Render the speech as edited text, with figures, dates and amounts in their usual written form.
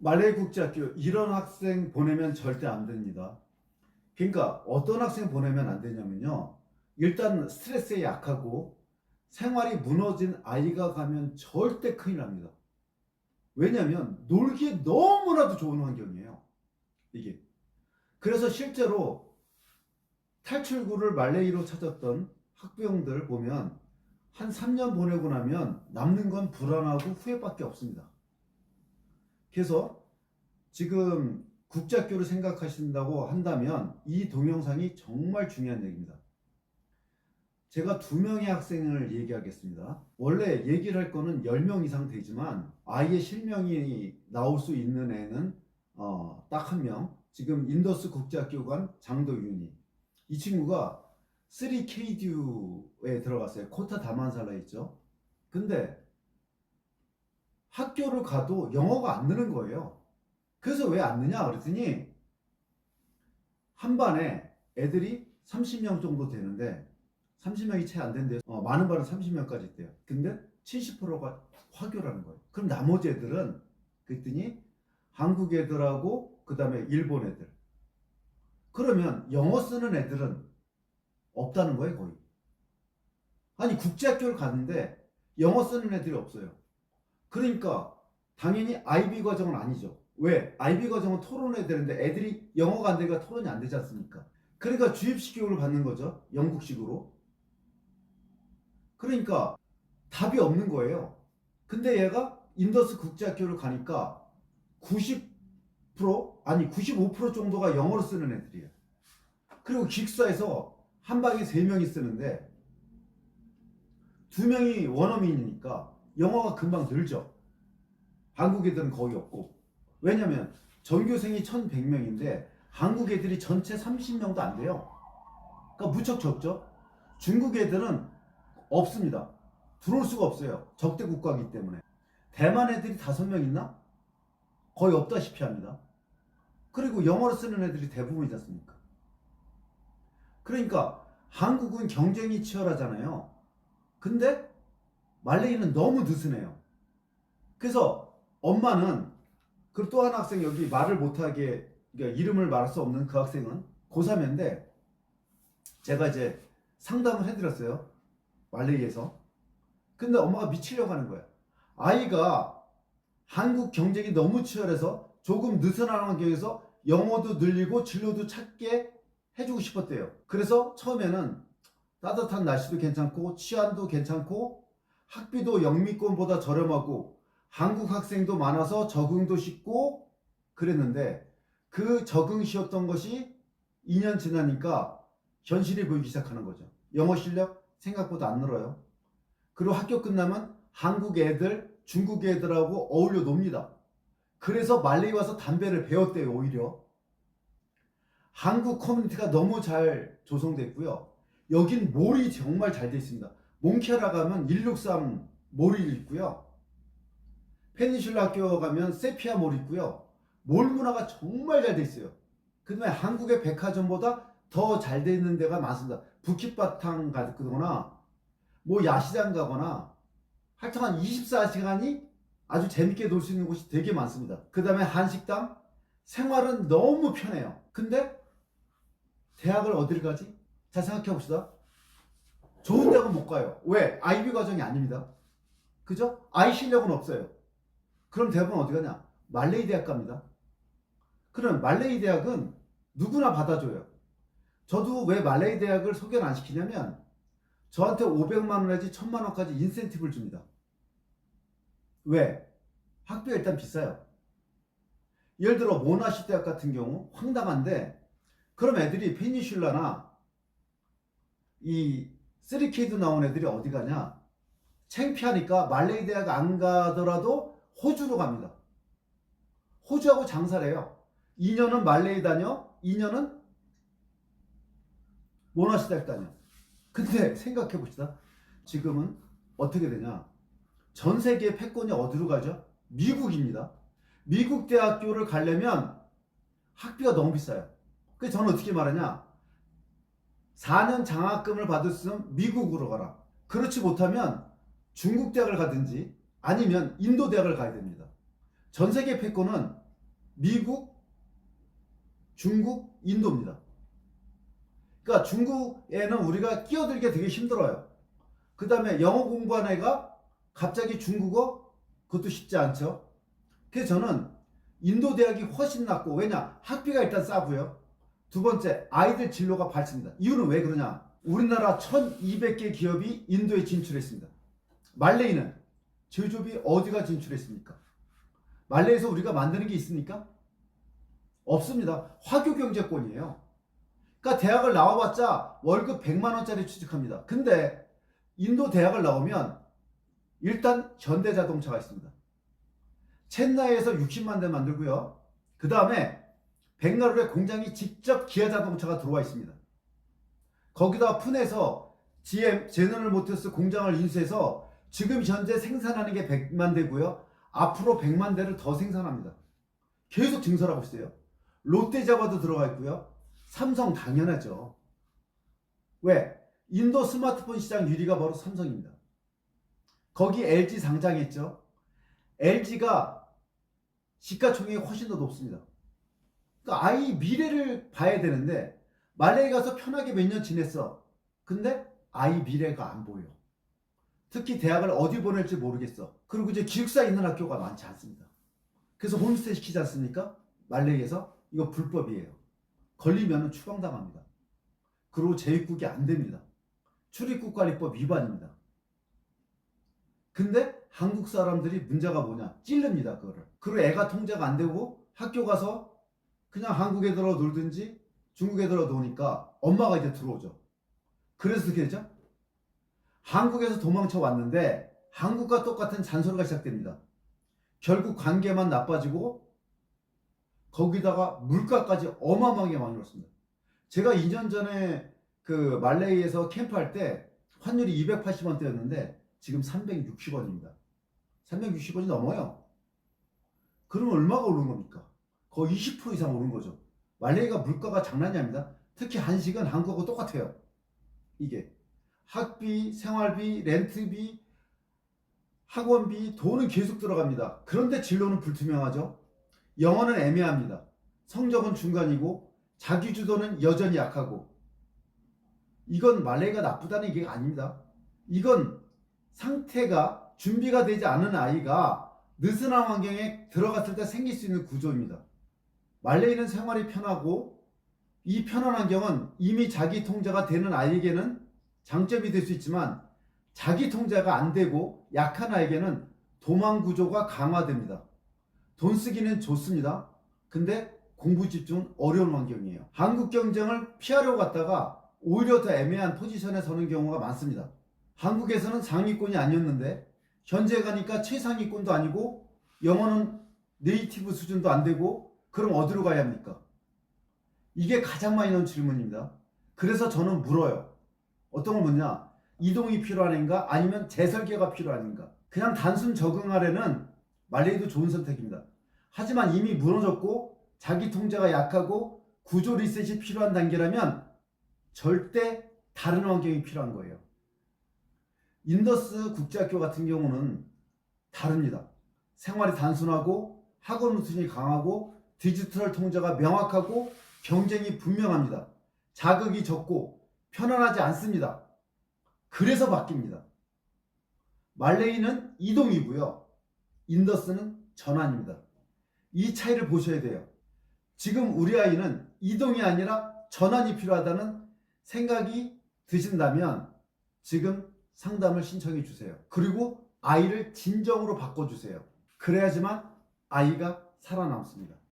말레이 국제학교 이런 학생 보내면 절대 안 됩니다. 그러니까 어떤 학생 보내면 안 되냐면요. 일단 스트레스에 약하고 생활이 무너진 아이가 가면 절대 큰일 납니다. 왜냐하면 놀기에 너무나도 좋은 환경이에요. 이게. 그래서 실제로 탈출구를 말레이로 찾았던 학부형들 보면 한 3년 보내고 나면 남는 건 불안하고 후회밖에 없습니다. 그래서 지금 국제학교를 생각하신다고 한다면 이 동영상이 정말 중요한 얘기입니다. 제가 2명의 학생을 얘기하겠습니다. 원래 얘기를 할 거는 10명 이상 되지만 아이의 실명이 나올 수 있는 애는 딱 1명. 지금 인더스 국제학교 간 장도윤이. 이 친구가 3KDU에 들어갔어요. 코타 다만살라 있죠. 근데 학교를 가도 영어가 안 느는 거예요. 그래서 왜 안 느냐 그랬더니 한 반에 애들이 30명 정도 되는데 30명이 채 안 된대요. 많은 반은 30명까지 있대요. 근데 70%가 화교라는 거예요. 그럼 나머지 애들은 그랬더니 한국 애들하고 그 다음에 일본 애들. 그러면 영어 쓰는 애들은 없다는 거예요 거의. 아니 국제학교를 갔는데 영어 쓰는 애들이 없어요. 그러니까 당연히 IB 과정은 아니죠. 왜? IB 과정은 토론해야 되는데 애들이 영어가 안 되니까 토론이 안 되지 않습니까? 그러니까 주입식 교육을 받는 거죠. 영국식으로. 그러니까 답이 없는 거예요. 근데 얘가 인더스 국제학교를 가니까 90% 아니 95% 정도가 영어로 쓰는 애들이에요. 그리고 기숙사에서 한 방에 3명이 쓰는데 2명이 원어민이니까 영어가 금방 늘죠. 한국 애들은 거의 없고. 왜냐면 전교생이 1100명인데 한국 애들이 전체 30명도 안 돼요. 그러니까 무척 적죠. 중국 애들은 없습니다. 들어올 수가 없어요. 적대 국가이기 때문에. 대만 애들이 5명 있나? 거의 없다시피 합니다. 그리고 영어로 쓰는 애들이 대부분이지 않습니까? 그러니까 한국은 경쟁이 치열하잖아요. 근데 말레이는 너무 느슨해요. 그래서 엄마는 그리고 또 한 학생 여기 말을 못하게 그러니까 이름을 말할 수 없는 그 학생은 고3인데 제가 이제 상담을 해드렸어요. 말레이에서. 근데 엄마가 미치려고 하는 거야. 아이가 한국 경쟁이 너무 치열해서 조금 느슨한 환경에서 영어도 늘리고 진로도 찾게 해주고 싶었대요. 그래서 처음에는 따뜻한 날씨도 괜찮고 치안도 괜찮고 학비도 영미권보다 저렴하고 한국 학생도 많아서 적응도 쉽고 그랬는데 그 적응 쉬웠던 것이 2년 지나니까 현실이 보이기 시작하는 거죠. 영어 실력 생각보다 안 늘어요. 그리고 학교 끝나면 한국 애들, 중국 애들하고 어울려 놉니다. 그래서 말레이 와서 담배를 배웠대요. 오히려. 한국 커뮤니티가 너무 잘 조성됐고요. 여긴 몰이 정말 잘 돼 있습니다. 몽케라 가면 163 몰이 있고요. 페니슐라 학교 가면 세피아 몰이 있고요. 몰 문화가 정말 잘 돼 있어요. 그 다음에 한국의 백화점보다 더 잘 돼 있는 데가 많습니다. 부킷바탕 가거나 뭐 야시장 가거나 하여튼 한 24시간이 아주 재밌게 놀 수 있는 곳이 되게 많습니다. 그 다음에 한식당 생활은 너무 편해요. 근데 대학을 어디를 가지? 잘 생각해 봅시다. 좋은 대학은 못 가요. 왜? IB 과정이 아닙니다. 그죠? I 실력은 없어요. 그럼 대학은 어디 가냐? 말레이 대학 갑니다. 그럼 말레이 대학은 누구나 받아줘요. 저도 왜 말레이 대학을 소개를 안 시키냐면 저한테 500만 원 내지 1000만 원까지 인센티브를 줍니다. 왜? 학비가 일단 비싸요. 예를 들어 모나시 대학 같은 경우 황당한데 그럼 애들이 페니슐라나 이 3K도 나온 애들이 어디 가냐? 창피하니까 말레이 대학 안 가더라도 호주로 갑니다. 호주하고 장사를 해요. 2년은 말레이 다녀, 2년은 모나시 대학 다녀. 근데 생각해 봅시다. 지금은 어떻게 되냐? 전 세계 패권이 어디로 가죠? 미국입니다. 미국 대학교를 가려면 학비가 너무 비싸요. 그래서 저는 어떻게 말하냐? 4년 장학금을 받을 수 있으면 미국으로 가라. 그렇지 못하면 중국 대학을 가든지 아니면 인도 대학을 가야 됩니다. 전 세계 패권은 미국, 중국, 인도입니다. 그러니까 중국에는 우리가 끼어들기 되게 힘들어요. 그 다음에 영어 공부한 애가 갑자기 중국어? 그것도 쉽지 않죠. 그래서 저는 인도 대학이 훨씬 낫고, 왜냐? 학비가 일단 싸고요. 두 번째, 아이들 진로가 밝습니다. 이유는 왜 그러냐? 우리나라 1200개 기업이 인도에 진출했습니다. 말레이는 제조업이 어디가 진출했습니까? 말레이에서 우리가 만드는 게 있습니까? 없습니다. 화교경제권이에요. 그러니까 대학을 나와봤자 월급 100만 원짜리 취직합니다. 근데 인도 대학을 나오면 일단 현대자동차가 있습니다. 첸나이에서 60만 대 만들고요. 그 다음에 벵가루에 공장이 직접 기아자동차가 들어와 있습니다. 거기다 푼에서 GM, 제너럴 모터스 공장을 인수해서 지금 현재 생산하는 게 100만 대고요. 앞으로 100만 대를 더 생산합니다. 계속 증설하고 있어요. 롯데자바도 들어가 있고요. 삼성 당연하죠. 왜? 인도 스마트폰 시장 1위가 바로 삼성입니다. 거기 LG 상장했죠. LG가 시가총액이 훨씬 더 높습니다. 그러니까 아이 미래를 봐야 되는데 말레이 가서 편하게 몇 년 지냈어. 근데 아이 미래가 안 보여. 특히 대학을 어디 보낼지 모르겠어. 그리고 이제 기숙사 있는 학교가 많지 않습니다. 그래서 홈스테이 시키지 않습니까? 말레이에서. 이거 불법이에요. 걸리면 추방당합니다. 그리고 재입국이 안 됩니다. 출입국관리법 위반입니다. 근데 한국 사람들이 문제가 뭐냐? 찔릅니다, 그거를. 그리고 애가 통제가 안 되고 학교 가서 그냥 한국 애들하고 놀든지 중국 애들하고 노니까 엄마가 이제 들어오죠. 그래서 어떻게 되죠? 한국에서 도망쳐 왔는데 한국과 똑같은 잔소리가 시작됩니다. 결국 관계만 나빠지고 거기다가 물가까지 어마어마하게 많이 올랐습니다. 제가 2년 전에 그 말레이에서 캠프할 때 환율이 280원대였는데 지금 360원입니다. 360원이 넘어요. 그러면 얼마가 오른 겁니까? 거의 20% 이상 오른 거죠. 말레이가 물가가 장난이 아닙니다. 특히 한식은 한국하고 똑같아요. 이게 학비, 생활비, 렌트비, 학원비, 돈은 계속 들어갑니다. 그런데 진로는 불투명하죠. 영어는 애매합니다. 성적은 중간이고 자기주도는 여전히 약하고. 이건 말레이가 나쁘다는 얘기가 아닙니다. 이건 상태가 준비가 되지 않은 아이가 느슨한 환경에 들어갔을 때 생길 수 있는 구조입니다. 말레이는 생활이 편하고 이 편한 환경은 이미 자기 통제가 되는 아이에게는 장점이 될 수 있지만 자기 통제가 안 되고 약한 아이에게는 도망 구조가 강화됩니다. 돈 쓰기는 좋습니다. 근데 공부 집중은 어려운 환경이에요. 한국 경쟁을 피하려고 갔다가 오히려 더 애매한 포지션에 서는 경우가 많습니다. 한국에서는 상위권이 아니었는데 현재 가니까 최상위권도 아니고 영어는 네이티브 수준도 안 되고 그럼 어디로 가야 합니까? 이게 가장 많이 나온 질문입니다. 그래서 저는 물어요. 어떤 걸 묻냐? 이동이 필요한가 아니면 재설계가 필요한가? 그냥 단순 적응하려는 말레이도 좋은 선택입니다. 하지만 이미 무너졌고 자기 통제가 약하고 구조 리셋이 필요한 단계라면 절대 다른 환경이 필요한 거예요. 인더스 국제학교 같은 경우는 다릅니다. 생활이 단순하고 학원 루틴이 강하고 디지털 통제가 명확하고 경쟁이 분명합니다. 자극이 적고 편안하지 않습니다. 그래서 바뀝니다. 말레이는 이동이고요. 인더스는 전환입니다. 이 차이를 보셔야 돼요. 지금 우리 아이는 이동이 아니라 전환이 필요하다는 생각이 드신다면 지금 상담을 신청해 주세요. 그리고 아이를 진정으로 바꿔주세요. 그래야지만 아이가 살아남습니다.